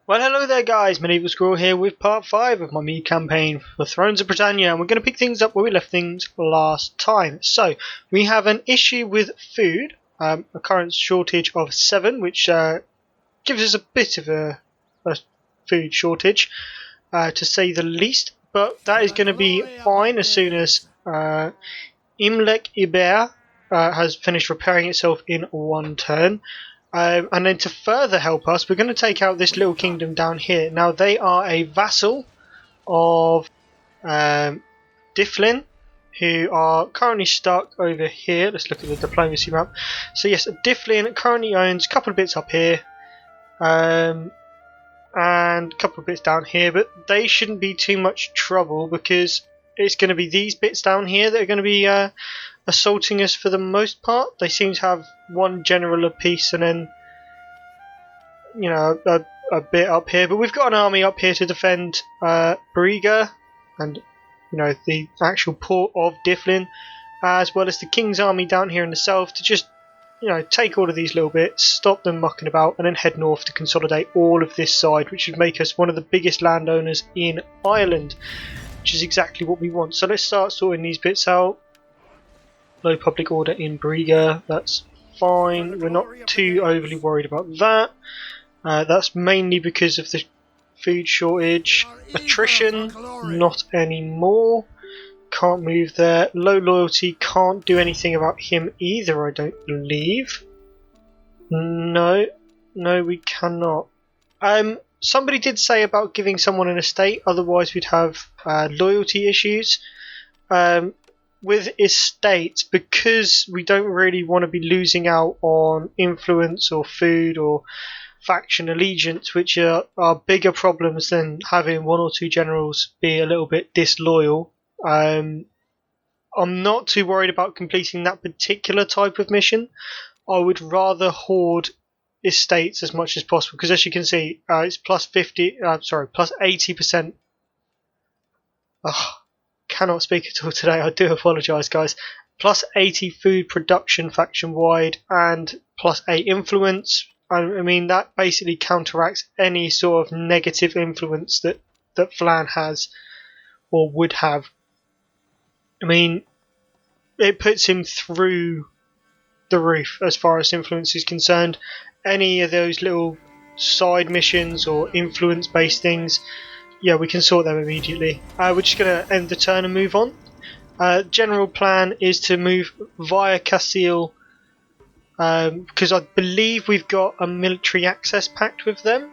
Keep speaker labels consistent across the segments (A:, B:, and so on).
A: Well, hello there guys, Medieval Squirrel here with part 5 of my Mide campaign for Thrones of Britannia, and we're going to pick things up where we left things last time. So, we have an issue with food, a current shortage of 7, which gives us a bit of a food shortage, to say the least, but that is going to be fine as soon as Imlek Iber has finished repairing itself in one turn. And then to further help us, we're going to take out this little kingdom down here. Now, they are a vassal of Difflin, who are currently stuck over here. Let's look at the diplomacy map. So yes, Difflin currently owns a couple of bits up here, and a couple of bits down here, but they shouldn't be too much trouble because it's going to be these bits down here that are going to be assaulting us for the most part. They seem to have one general apiece and then, you know, a bit up here. But we've got an army up here to defend Briga and, you know, the actual port of Difflin, as well as the King's army down here in the south to just, you know, take all of these little bits, stop them mucking about, and then head north to consolidate all of this side, which would make us one of the biggest landowners in Ireland, which is exactly what we want. So let's start sorting these bits out. Low public order in Briga, that's fine. We're not too overly worried about that. That's mainly because of the food shortage. Attrition, not anymore. Can't move there. Low loyalty, can't do anything about him either, I don't believe. No, we cannot. Somebody did say about giving someone an estate, otherwise we'd have loyalty issues. With estates, because we don't really want to be losing out on influence or food or faction allegiance, which are bigger problems than having one or two generals be a little bit disloyal. I'm not too worried about completing that particular type of mission. I would rather hoard estates as much as possible, because as you can see, it's plus 80%. Cannot speak at all today, I do apologise guys. Plus 80 food production faction wide and plus 8 influence. I mean, that basically counteracts any sort of negative influence that Flan has or would have. I mean, it puts him through the roof as far as influence is concerned. Any of those little side missions or influence based things, yeah, we can sort them immediately. We're just going to end the turn and move on. General plan is to move via Castile, because I believe we've got a military access pact with them.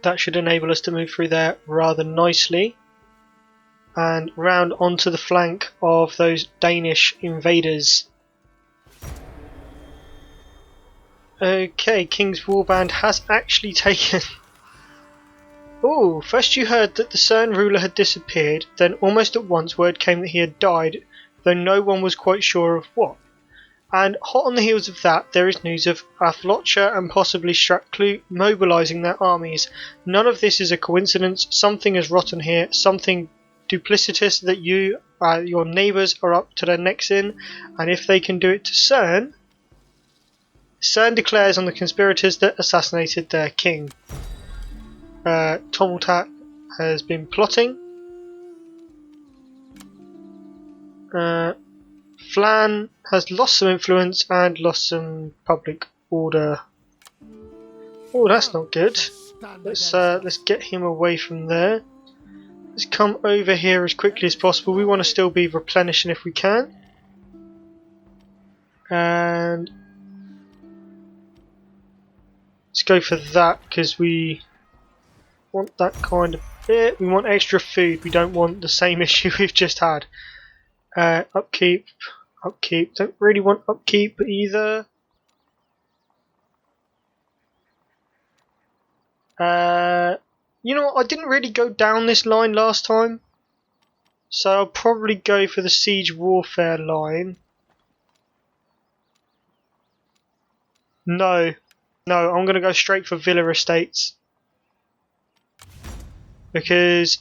A: That should enable us to move through there rather nicely. And round onto the flank of those Danish invaders. Okay, King's Warband has actually taken... Oh, first you heard that the CERN ruler had disappeared, then almost at once word came that he had died, though no one was quite sure of what. And hot on the heels of that, there is news of Athlocha and possibly Strathclue mobilising their armies. None of this is a coincidence. Something is rotten here, something duplicitous that you, your neighbours, are up to their necks in, and if they can do it to CERN, CERN declares on the conspirators that assassinated their king. Tommeltak has been plotting. Flan has lost some influence and lost some public order. Oh, that's not good. Let's get him away from there. Let's come over here as quickly as possible. We want to still be replenishing if we can. And let's go for that because we want that kind of bit. We want extra food. We don't want the same issue we've just had. Upkeep. Don't really want upkeep either. You know what? I didn't really go down this line last time, so I'll probably go for the siege warfare line. No, I'm going to go straight for Villa Estates. Because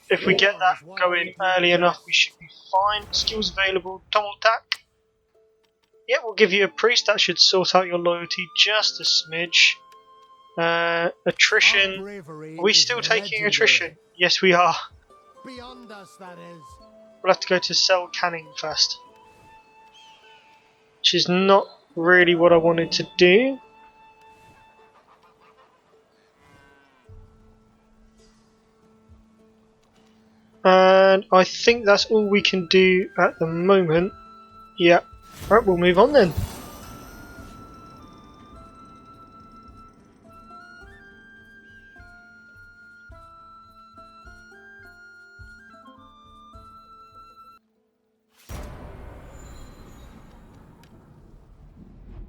A: if we get that going early enough, we should be fine. Skills available, Tommeltak. Yeah, we'll give you a priest. That should sort out your loyalty just a smidge. Attrition. Are we still taking attrition? Yes, we are.
B: Beyond us, that is.
A: We'll have to go to cell canning first, which is not really what I wanted to do. And I think that's all we can do at the moment. Yeah. Right, we'll move on then.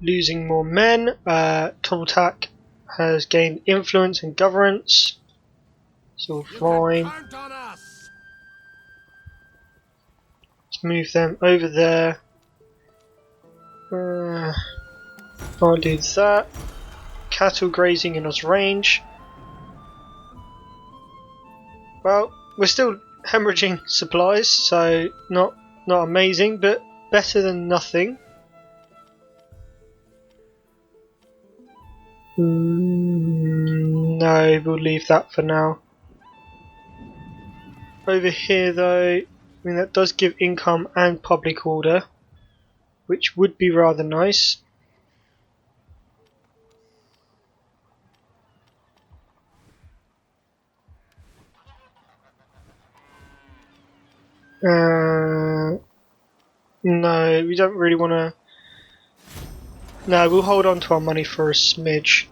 A: Losing more men. Totaltac has gained influence and governance. It's all fine. Let's move them over there. I'll do that. Cattle grazing in us range. Well, we're still hemorrhaging supplies, so not amazing, but better than nothing. No, we'll leave that for now. Over here though, I mean that does give income and public order, which would be rather nice. No, we don't really want to. No, we'll hold on to our money for a smidge.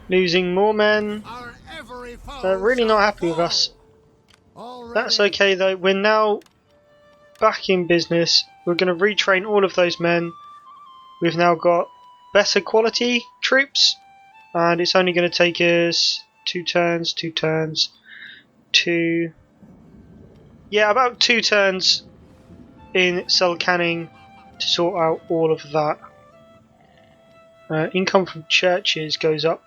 A: Losing more men. They're really not happy with us. That's okay though, we're now back in business. We're going to retrain all of those men. We've now got better quality troops, and it's only going to take us 2 turns, yeah, about 2 turns in cell canning to sort out all of that. Income from churches goes up.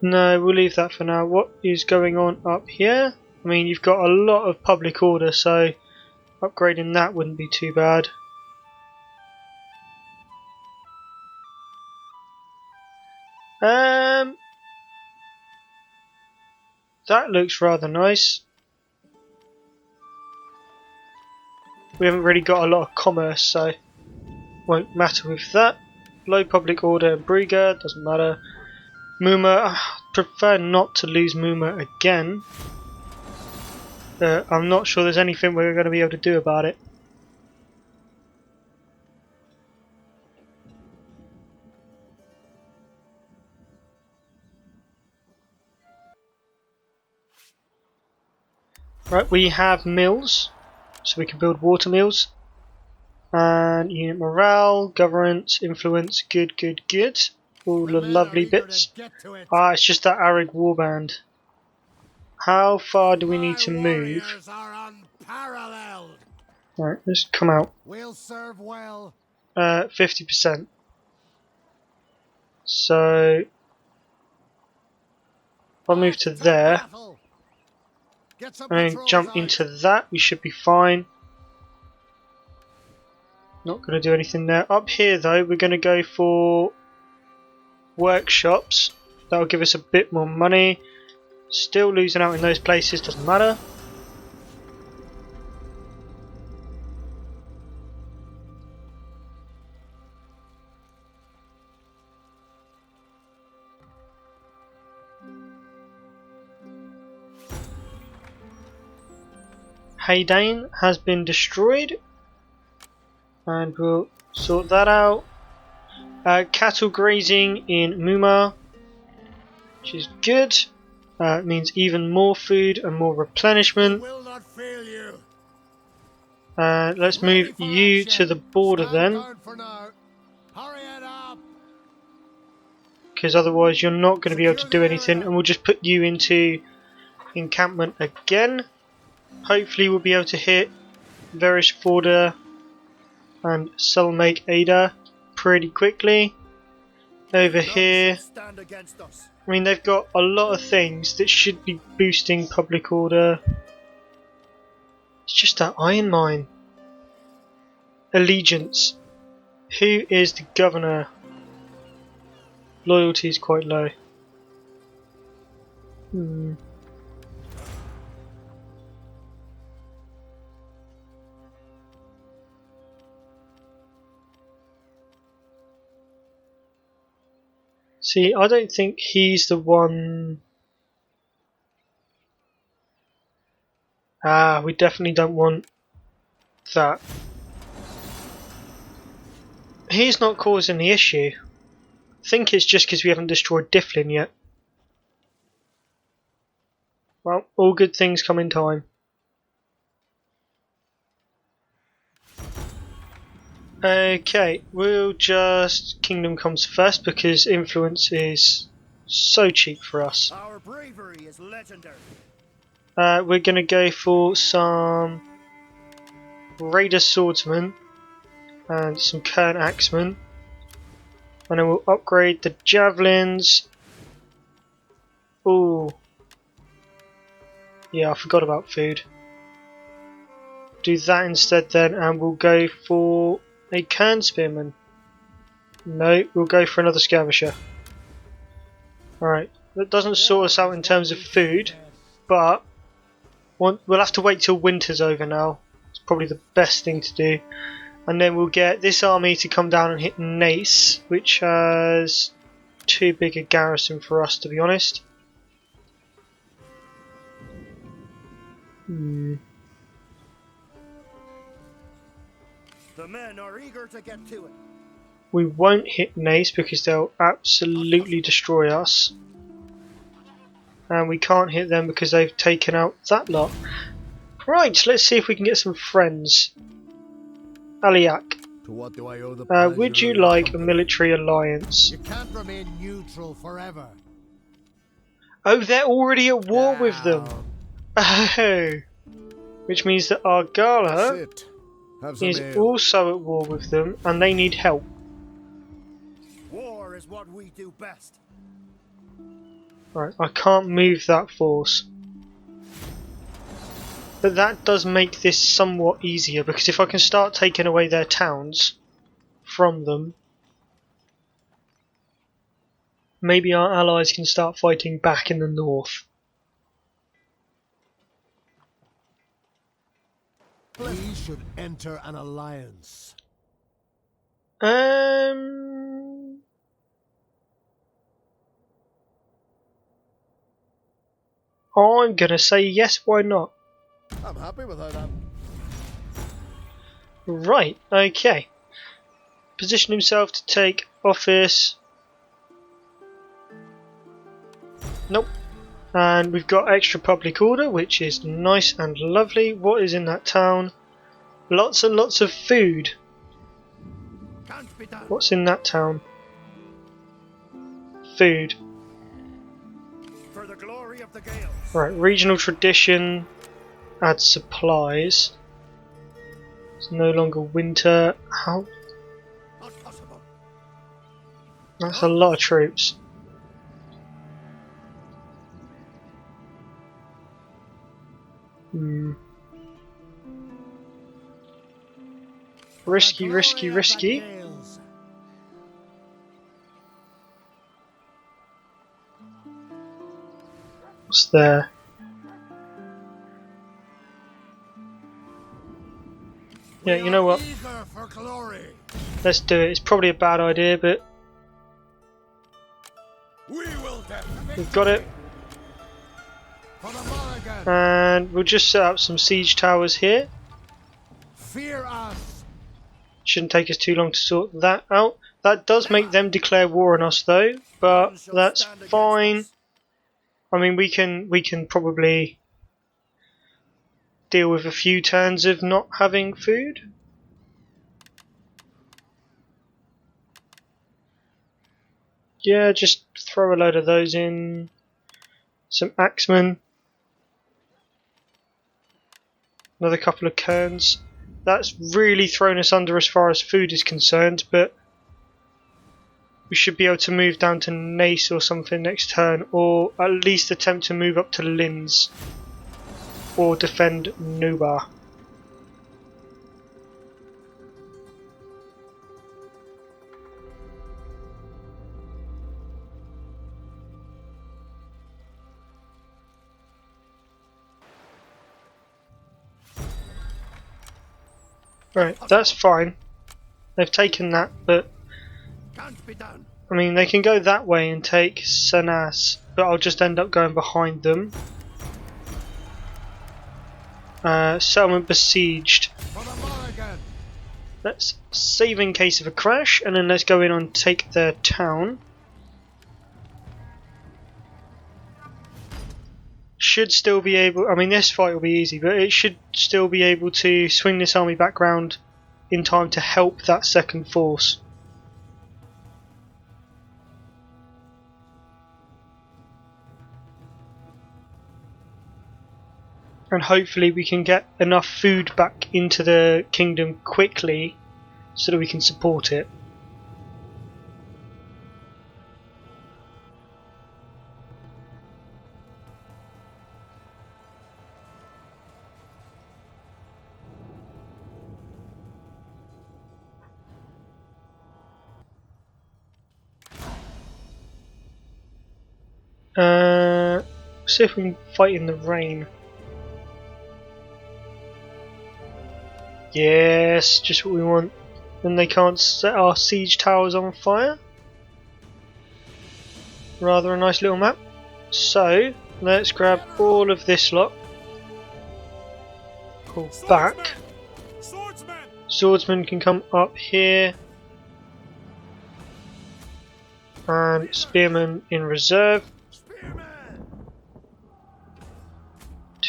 A: No, we'll leave that for now. What is going on up here? I mean, you've got a lot of public order, so upgrading that wouldn't be too bad. That looks rather nice. We haven't really got a lot of commerce, so won't matter with that. Low public order and Brugger, doesn't matter. Muma, prefer not to lose Muma again. I'm not sure there's anything we're going to be able to do about it. Right, we have mills, so we can build water mills. And unit morale, governance, influence, good. All the lovely bits. It's just that arid warband. How far do we need to move? Right, let's come out. 50%. So if I move to there and jump into that, we should be fine. Not going to do anything there. Up here though, we're going to go for workshops. That'll give us a bit more money. Still losing out in those places, doesn't matter. Haydane has been destroyed, and we'll sort that out. Cattle grazing in Muma, which is good. It means even more food and more replenishment. Let's move you to the border then, because otherwise you're not going to be able to do anything, and we'll just put you into encampment again. Hopefully we'll be able to hit various border and Sulmake Ada pretty quickly. Over here,
B: Stand against us.
A: I mean, they've got a lot of things that should be boosting public order. It's just that iron mine. Allegiance. Who is the governor? Loyalty is quite low. See, I don't think he's the one. We definitely don't want that. He's not causing the issue. I think it's just because we haven't destroyed Difflin yet. Well, all good things come in time. Okay, we'll just Kingdom comes first because influence is so cheap for us.
B: Our bravery is legendary.
A: We're going to go for some Raider Swordsmen and some Kern Axemen, and then we'll upgrade the Javelins. Ooh. Yeah, I forgot about food. Do that instead then, and we'll go for a Kern Spearman. No, we'll go for another Skirmisher. Alright, that doesn't sort us out in terms of food, but we'll have to wait till winter's over now. It's probably the best thing to do. And then we'll get this army to come down and hit Nace, which has too big a garrison for us, to be honest.
B: The men are eager to get to it.
A: We won't hit Nace because they'll absolutely destroy us. And we can't hit them because they've taken out that lot. Right, let's see if we can get some friends. Aliak,
B: To what do I owe the
A: would you like a military alliance?
B: You can't remain neutral forever.
A: Oh, they're already at war with them. Oh, which means that Argala is also at war with them, and they need help.
B: War is what we do best.
A: Right, I can't move that force. But that does make this somewhat easier, because if I can start taking away their towns from them, maybe our allies can start fighting back in the north.
B: We should enter an alliance.
A: I'm gonna say yes, why not?
B: I'm happy with that.
A: Right, okay. Position himself to take office. Nope. And we've got extra public order, which is nice and lovely. What is in that town? Lots and lots of food.
B: Can't be done.
A: What's in that town? Food.
B: For the glory of the Gales.
A: Right, regional tradition. Add supplies. It's no longer winter. How?
B: Not possible.
A: That's a lot of troops. Risky, risky, risky. What's there? Yeah, you know what?
B: For glory.
A: Let's do it. It's probably a bad idea, but
B: We will
A: we've got it.
B: For the Mulligan.
A: And we'll just set up some siege towers here.
B: Fear us.
A: Shouldn't take us too long to sort that out. That does make them declare war on us though, but that's fine. I mean, we can probably deal with a few turns of not having food. Yeah, just throw a load of those in. Some axemen. Another couple of kerns. That's really thrown us under as far as food is concerned, but we should be able to move down to Nace or something next turn, or at least attempt to move up to Linz or defend Nubar. Right, that's fine. They've taken that, but
B: Can't be done.
A: I mean, they can go that way and take Sanas, but I'll just end up going behind them. Settlement besieged.
B: For the Morrigan.
A: Let's save in case of a crash, and then let's go in and take their town. Should still be able, I mean this fight will be easy, but it should still be able to swing this army back round in time to help that second force. And hopefully we can get enough food back into the kingdom quickly so that we can support it. See if we can fight in the rain. Yes, just what we want. Then they can't set our siege towers on fire. Rather a nice little map. So, let's grab all of this lot. Pull back. Swordsman can come up here. And Spearman in reserve.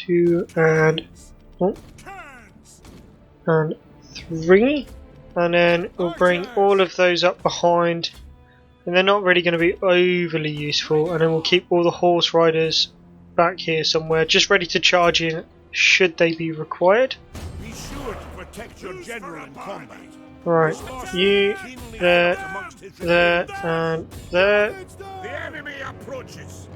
A: 2 and 3, and then we'll bring all of those up behind, and they're not really going to be overly useful, and then we'll keep all the horse riders back here somewhere, just ready to charge in should they be required.
C: Be sure to protect your general in combat.
A: Right, you, there, and there.
C: The enemy approaches.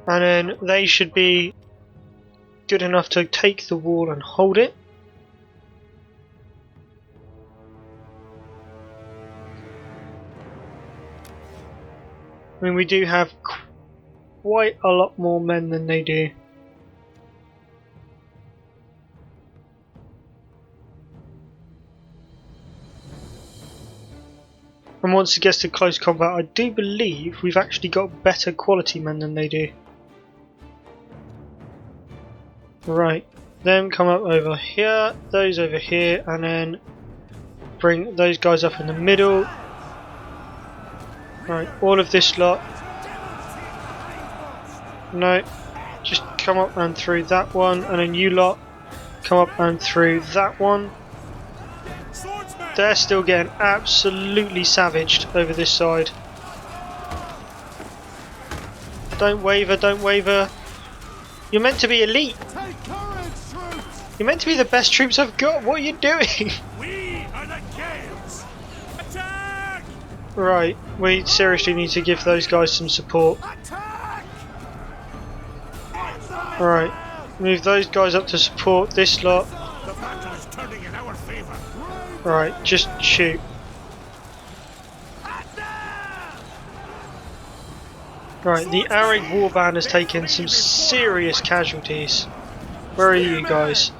A: And then they should be good enough to take the wall and hold it. I mean, we do have quite a lot more men than they do. And once it gets to close combat, I do believe we've actually got better quality men than they do. Right, them come up over here, those over here, and then bring those guys up in the middle. Right, all of this lot. No, just come up and through that one, and then you lot come up and through that one. They're still getting absolutely savaged over this side. Don't waver, don't waver. You're meant to be elite. You're meant to be the best troops I've got. What are you doing?
C: We are the Gales. Attack!
A: Right, we seriously need to give those guys some support. Right, move those guys up to support this lot.
C: The battle is turning in our favor.
A: Right, just shoot. Right, the Arid warband has taken some serious casualties. Where are you guys?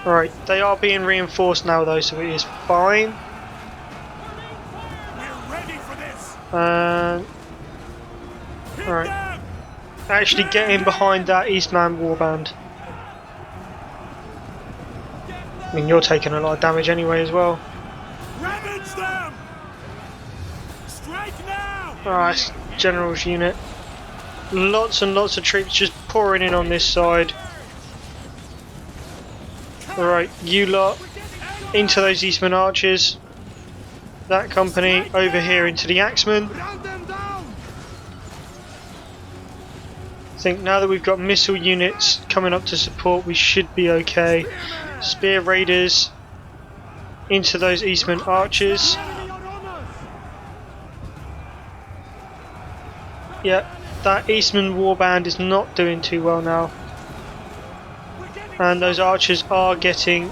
A: Right, they are being reinforced now though, so it is fine.
C: We're ready for this.
A: Right, actually get in behind that Eastman warband. I mean, you're taking a lot of damage anyway as well.
C: Ravage them. Strike now.
A: Alright, General's unit. Lots and lots of troops just pouring in on this side. Alright, you lot into those Eastman archers. That company over here into the Axemen. I think now that we've got missile units coming up to support, we should be okay. Spear raiders into those Eastman archers. Yeah, that Eastman warband is not doing too well now. And those archers are getting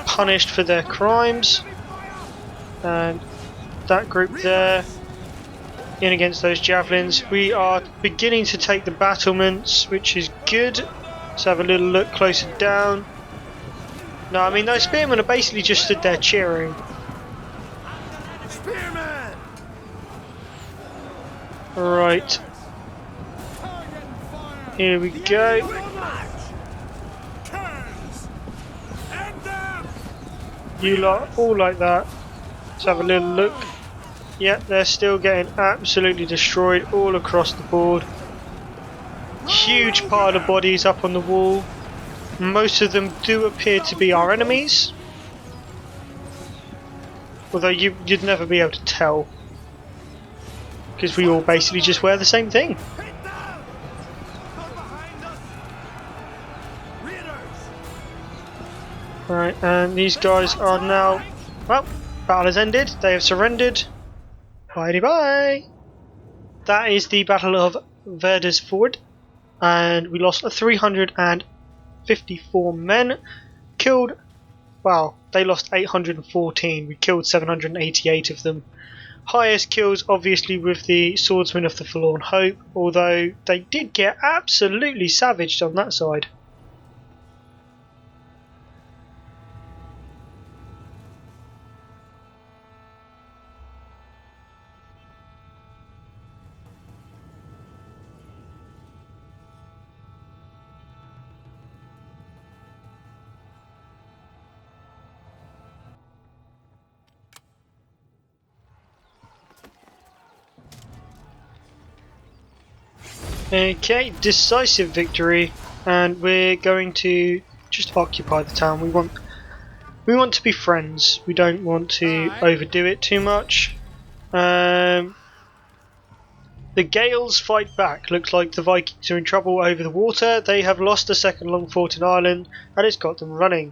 A: punished for their crimes. And that group there, in against those javelins. We are beginning to take the battlements, which is good. Let's have a little look closer down. No, I mean those spearmen are basically just stood there cheering.
C: Spearman!
A: Right. Here we go. You lot all like that. Let's have a little look. Yep, they're still getting absolutely destroyed all across the board. Huge pile of bodies up on the wall. Most of them do appear to be our enemies. Although you'd never be able to tell. Because we all basically just wear the same thing. Right, and these guys are now... Well, battle has ended. They have surrendered. Bye bye. That is the Battle of Werdersford, and we lost 354 men. Killed, well, they lost 814. We killed 788 of them. Highest kills, obviously, with the Swordsman of the Forlorn Hope, although they did get absolutely savaged on that side. Okay, decisive victory, and we're going to just occupy the town. We want to be friends. We don't want to overdo it too much. The Gales fight back. Looks like the Vikings are in trouble over the water. They have lost the second long fort in Ireland, and it's got them running.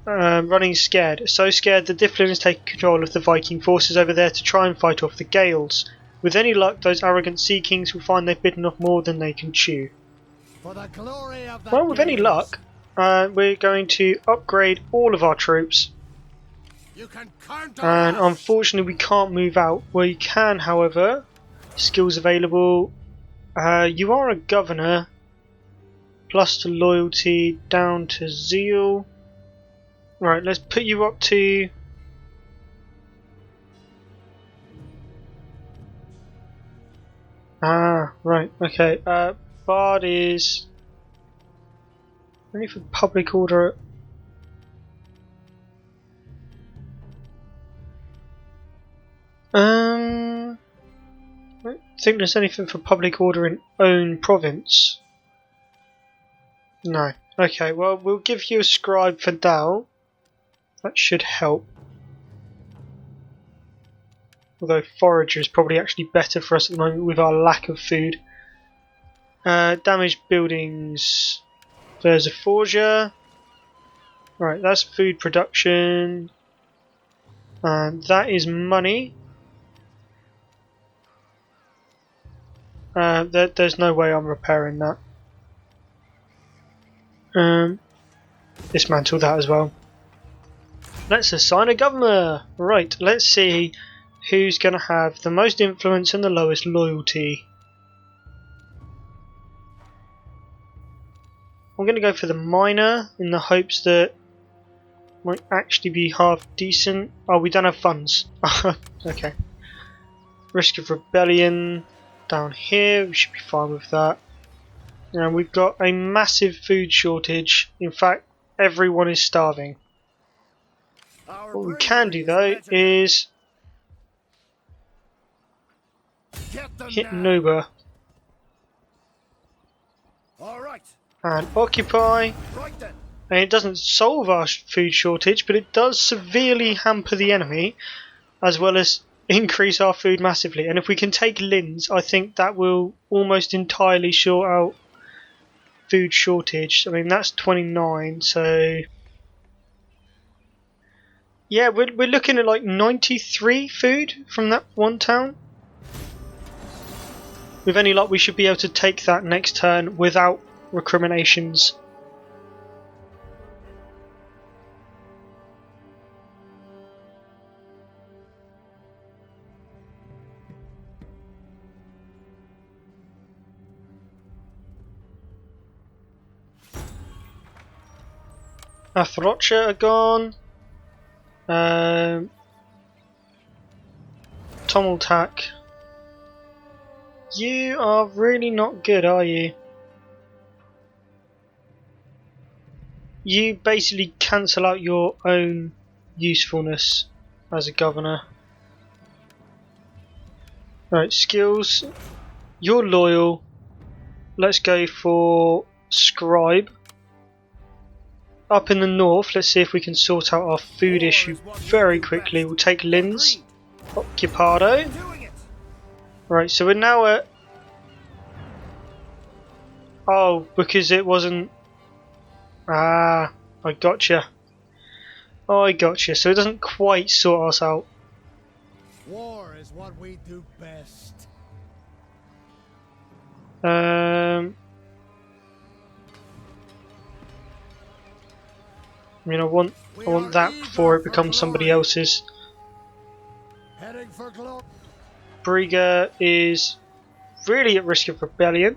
A: Running scared. So scared that Dyflin has taken control of the Viking forces over there to try and fight off the Gales. With any luck, those arrogant Sea Kings will find they've bitten off more than they can chew. Well, with any luck, we're going to upgrade all of our troops. And unfortunately, we can't move out. We can, however, skills available. You are a governor. Plus to loyalty, down to zeal. Right, let's put you up to... Ah, right, okay. Bard is only for public order. I don't think there's anything for public order in own province. No. Okay, well, we'll give you a scribe for now. That should help. Although forager is probably actually better for us at the moment with our lack of food. Damaged buildings. There's a forger. Right, that's food production. And that is money. There's no way I'm repairing that. Dismantle that as well. Let's assign a governor. Right, let's see who's going to have the most influence and the lowest loyalty. I'm going to go for the miner in the hopes that might actually be half decent. Oh, we don't have funds. Okay. Risk of rebellion down here. We should be fine with that. And we've got a massive food shortage. In fact, everyone is starving. What we can do though is hit Nuba and occupy. And it doesn't solve our food shortage, but it does severely hamper the enemy, as well as increase our food massively. And if we can take Linz, I think that will almost entirely sort out food shortage. I mean, that's 29, so yeah, we're looking at like 93 food from that one town. With any luck, we should be able to take that next turn without recriminations. Athrocha are gone. Tommeltak. You are really not good, are you? You basically cancel out your own usefulness as a governor. Right, skills. You're loyal. Let's go for scribe. Up in the north, let's see if we can sort out our food issue very quickly. We'll take Linz. Occupado. Right, so we're now at... Oh, because it wasn't... Ah, I gotcha. I gotcha. So it doesn't quite sort us out.
B: War is what we do best. I mean, I want that before it becomes somebody else's. Heading for glory.
A: Briga is really at risk of rebellion.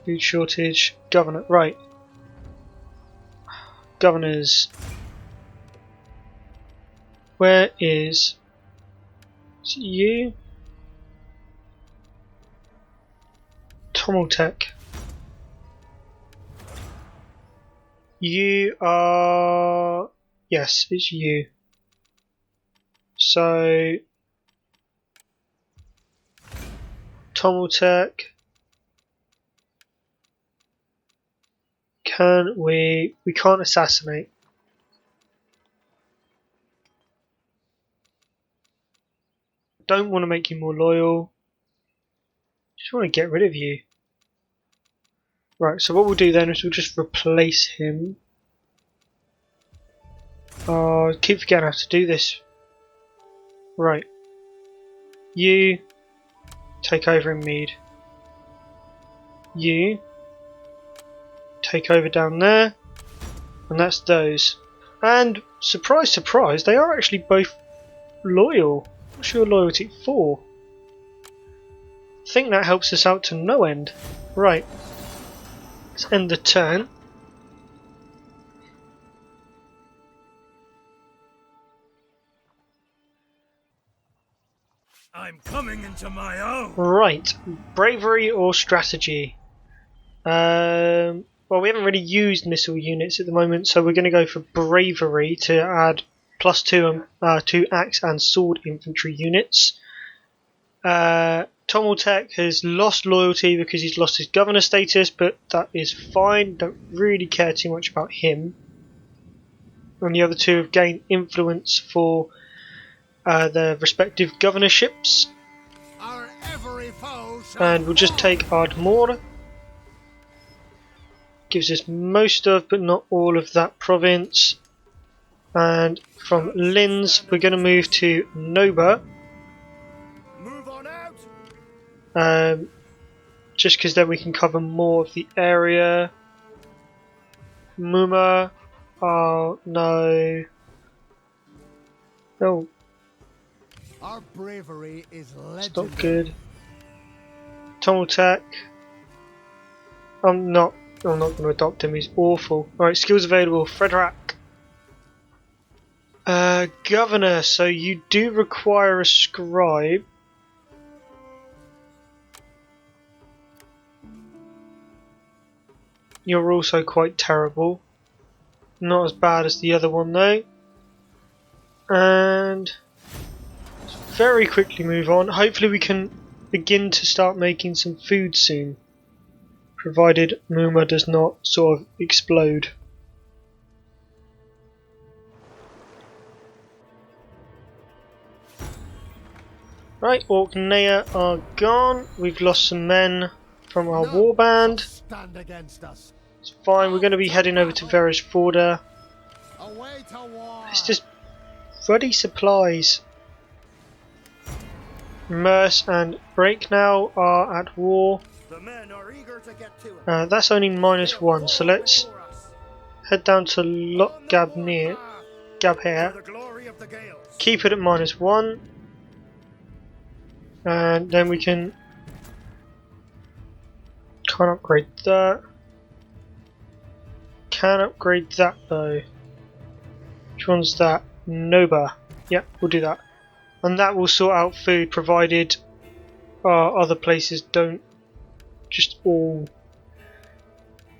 A: Food shortage. Governor. Right. Governors. Where is it you? Tommeltek. You are... Yes, it's you. So... Tommeltek. Can we... We can't assassinate. Don't want to make you more loyal. Just want to get rid of you. Right, so what we'll do then is we'll just replace him. Oh, I keep forgetting how to do this. Right. You take over in Mide. You take over down there. And that's those. And surprise, surprise, they are actually both loyal. What's your loyalty for? I think that helps us out to no end. Right. Let's end the turn.
C: I'm coming into my own.
A: Right, bravery or strategy? Well, we haven't really used missile units at the moment, so we're going to go for bravery to add +2 to axe and sword infantry units. Tommeltek has lost loyalty because he's lost his governor status, but that is fine. Don't really care too much about him. And the other two have gained influence for their respective governorships.
B: Our every foe shall
A: And we'll just take Ardmore. Gives us most of, but not all of that province. And from Linz, we're going to move to Noba.
C: Move on out.
A: Just because then we can cover more of the area. Muma. Oh, no. Oh,
B: Our bravery is
A: it's
B: legendary.
A: not good. Tommeltek. I'm not going to adopt him, he's awful. Alright, skills available. Frederick. Governor, so you do require a scribe. You're also quite terrible. Not as bad as the other one though. And very quickly move on. Hopefully we can begin to start making some food soon. Provided Muma does not sort of explode. Right, Orknea are gone. We've lost some men from our warband.
B: Stand against us.
A: It's fine, we're going to be heading over to Varus Forda.
B: Away to war.
A: It's just ruddy supplies. Merce and Break now are at war.
C: The men are eager to get to it.
A: That's only -1, so let's head down to Gab here.
C: The glory of the Gales.
A: Keep it at -1. And then we can't upgrade that. Can upgrade that though. Which one's that? Noba. Yeah, we'll do that. And that will sort out food, provided other places don't just all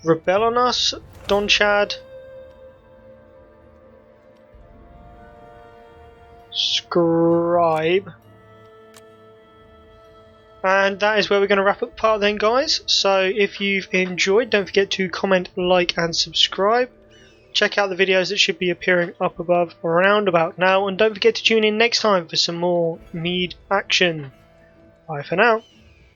A: rebel on us. Donchad. Scribe. And that is where we're going to wrap up part then, guys. So if you've enjoyed, don't forget to comment, like and subscribe. Check out the videos that should be appearing up above around about now, and don't forget to tune in next time for some more Mide action. Bye for now.